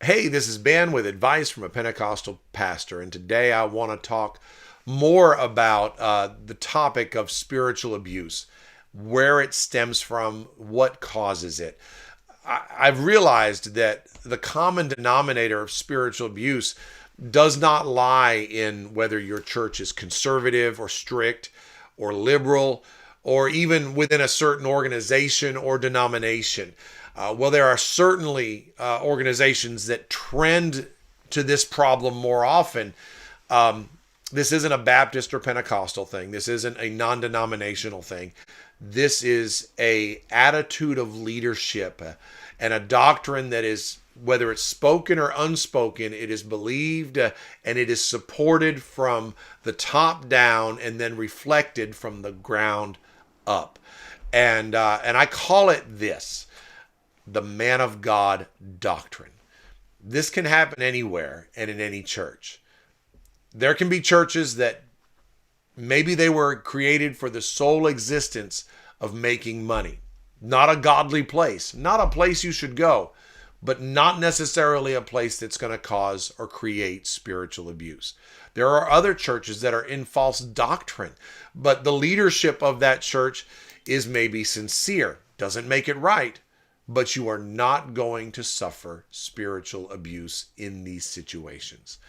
Hey, this is Ben with advice from a Pentecostal pastor, and today I want to talk more about the topic of spiritual abuse, where it stems from, what causes it. I've realized that the common denominator of spiritual abuse does not lie in whether your church is conservative or strict or liberal or even within a certain organization or denomination. Well, there are certainly organizations that trend to this problem more often. This isn't a Baptist or Pentecostal thing. This isn't a non-denominational thing. This is a attitude of leadership and a doctrine that is, whether it's spoken or unspoken, it is believed and it is supported from the top down and then reflected from the ground up. And I call it this: the man of God doctrine. This can happen anywhere and in any church. There can be churches that maybe they were created for the sole existence of making money. Not a godly place, not a place you should go, but not necessarily a place that's going to cause or create spiritual abuse. There are other churches that are in false doctrine, but the leadership of that church is maybe sincere. Doesn't make it right, but you are not going to suffer spiritual abuse in these situations.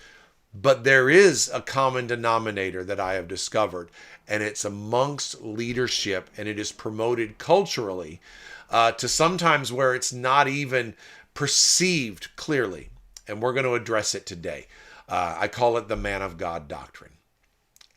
But there is a common denominator that I have discovered, and it's amongst leadership, and it is promoted culturally to sometimes where it's not even perceived clearly. And we're going to address it today. I call it the man of God doctrine.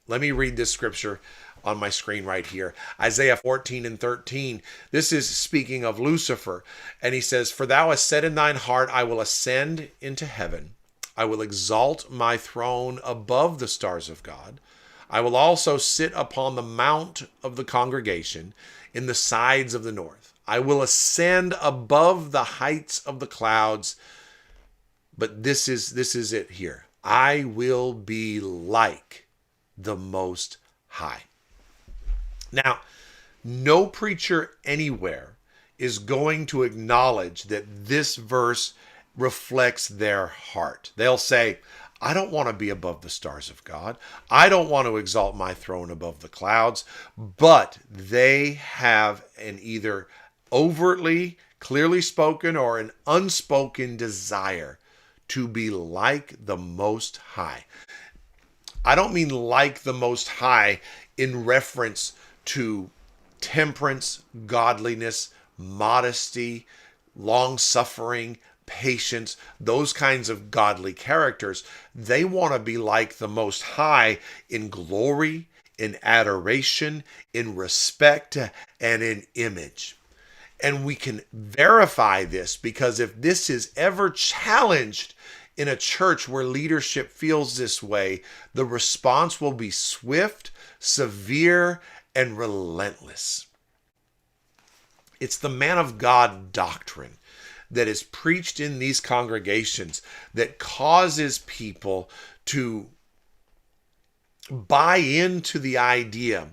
Let me read this scripture on my screen right here. Isaiah 14:13. This is speaking of Lucifer. And he says, "For thou hast said in thine heart, I will ascend into heaven. I will exalt my throne above the stars of God. I will also sit upon the mount of the congregation in the sides of the north. I will ascend above the heights of the clouds." But this is it here. I will be like the Most High. Now, no preacher anywhere is going to acknowledge that this verse reflects their heart. They'll say, I don't want to be above the stars of God. I don't want to exalt my throne above the clouds. But they have an either overtly, clearly spoken or an unspoken desire to be like the Most High. I don't mean like the Most High in reference to temperance, godliness, modesty, long-suffering, patience, those kinds of godly characters. They want to be like the Most High in glory, in adoration, in respect, and in image. And we can verify this because if this is ever challenged in a church where leadership feels this way, the response will be swift, severe, and relentless. It's the man of God doctrine that is preached in these congregations that causes people to buy into the idea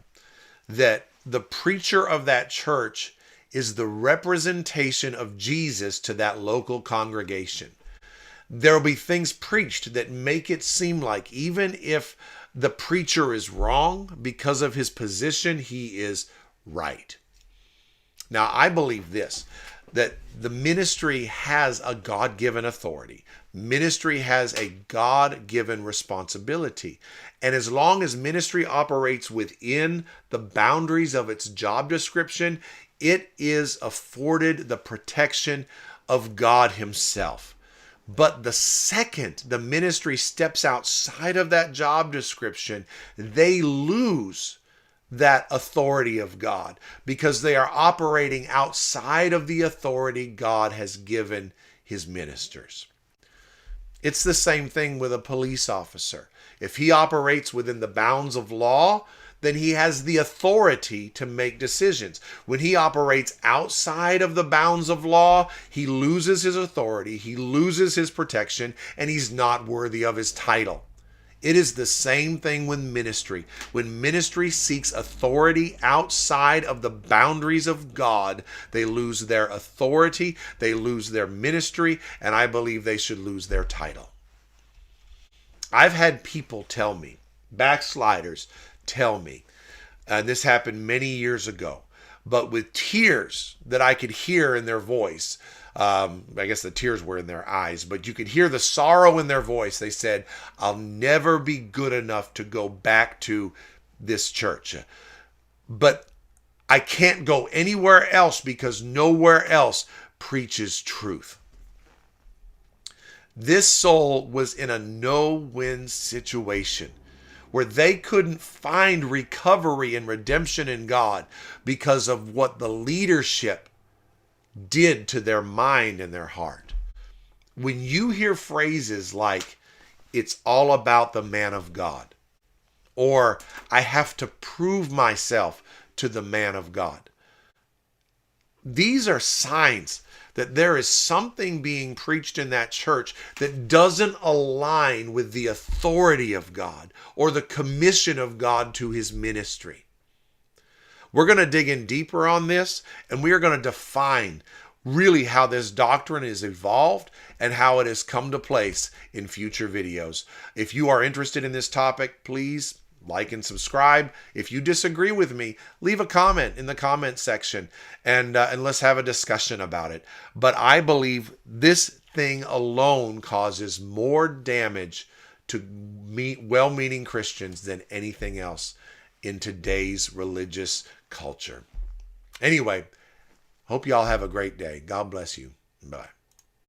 that the preacher of that church is the representation of Jesus to that local congregation. There will be things preached that make it seem like even if the preacher is wrong, because of his position, he is right. Now, I believe this, that the ministry has a God-given authority. Ministry has a God-given responsibility. And as long as ministry operates within the boundaries of its job description, it is afforded the protection of God Himself. But the second the ministry steps outside of that job description, they lose that authority of God because they are operating outside of the authority God has given His ministers. It's the same thing with a police officer. If he operates within the bounds of law, then he has the authority to make decisions. When he operates outside of the bounds of law, he loses his authority, he loses his protection, and he's not worthy of his title. It is the same thing with ministry. When ministry seeks authority outside of the boundaries of God, they lose their authority, they lose their ministry, and I believe they should lose their title. I've had people tell me, backsliders tell me, and this happened many years ago, but with tears that I could hear in their voice. I guess the tears were in their eyes, but you could hear the sorrow in their voice. They said, I'll never be good enough to go back to this church, but I can't go anywhere else because nowhere else preaches truth. This soul was in a no-win situation where they couldn't find recovery and redemption in God because of what the leadership did to their mind and their heart. When you hear phrases like, it's all about the man of God, or I have to prove myself to the man of God, these are signs that there is something being preached in that church that doesn't align with the authority of God or the commission of God to his ministry. We're going to dig in deeper on this, and we are going to define really how this doctrine is evolved and how it has come to place in future videos. If you are interested in this topic, please like and subscribe. If you disagree with me, leave a comment in the comment section and let's have a discussion about it. But I believe this thing alone causes more damage to well-meaning Christians than anything else in today's religious culture. Anyway, hope y'all have a great day. God bless you. Bye.